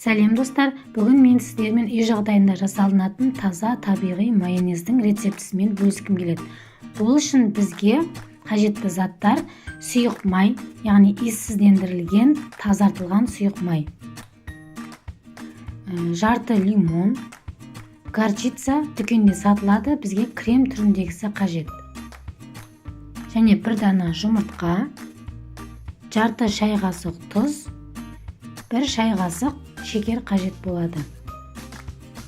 Сәлем достар, бүгін мен сіздермен үй жағдайында жасалынатын таза табиғи майонездің рецептісімен бөліскім келеді. Ол үшін бізге қажетті заттар: сұйық май, яғни иіссіздендірілген, тазартылған сұйық май, жарты лимон, горчица дүкенде сатылады, бізге крем түріндегісі қажет. Және бір дана жұмыртқа, жарты шай қасық тұз, бір шай қасық шекер қажет болады.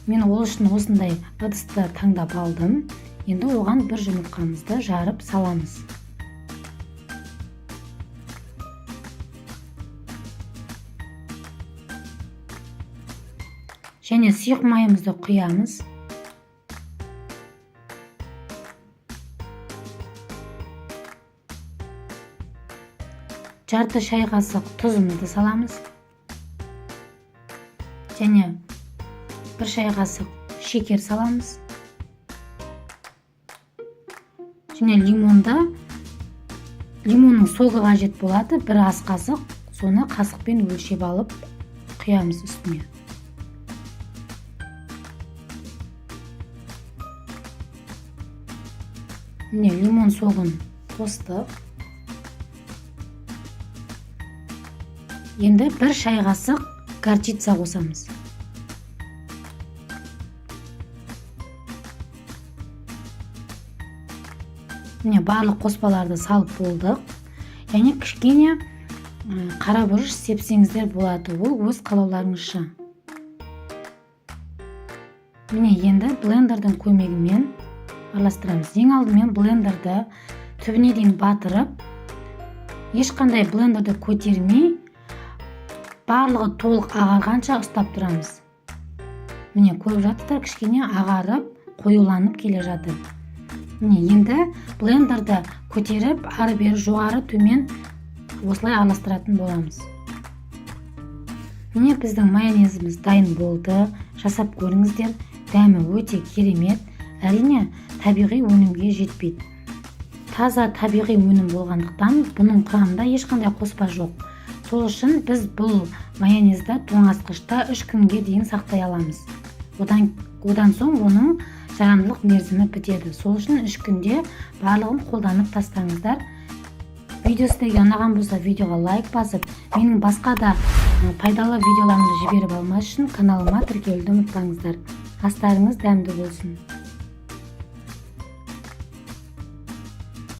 Мен ол үшін осындай ыдысты таңдап алдым. Енді оған бір жұмыртқамызды жарып саламыз. Және сұйық майымызды құямыз. Жарты шай қасық тұзымызды саламыз. Және бір шай қасық шекер саламыз. Және лимонның соғы қажет болады, бір ас қасық. Соны қасықпен өлшеп алып құямыз үстіне. Міне лимон соғын қостық. Енді бір шай қасық горчица қосамыз. Міне барлық қоспаларды салып болдық. Және кішкене қара бұрыш сепсеңіздер болады, ол өз қалауларыңызша. Міне енді блендердің көмегімен араластырамыз. Ең алдымен блендерді түбіне дейін батырып, ешқандай блендерді көтермей, барлығы толық ағарғанша ұстап тұрамыз. Міне көріп жатырсыздар, кішкене ағарып, қоюланып келе жатыр. Міне енді блендерді көтеріп, ары-бері жоғары төмен осылай араластыратын боламыз. Міне біздің майонезіміз дайын болды. Жасап көріңіздер. Дәмі өте керемет. Әрине табиғи өнімге жетпейді. Таза табиғи өнім болғандықтан бұның құрамында ешқандай қоспа жоқ. Сол үшін біз бұл майонезді тоңазытқышта 3 күнге дейін сақтай аламыз. Одан соң оның жарамдылық мерзімі бітеді. Сол үшін 3 күнде барлығын қолданып тастаңыздар. Видео сіздерге ұнаған болса, видеоға лайк басып, менің басқа да пайдалы видеоларымды жіберіп алмас үшін каналыма тіркелуді ұмытпаңыздар. Астарыңыз дәмді болсын.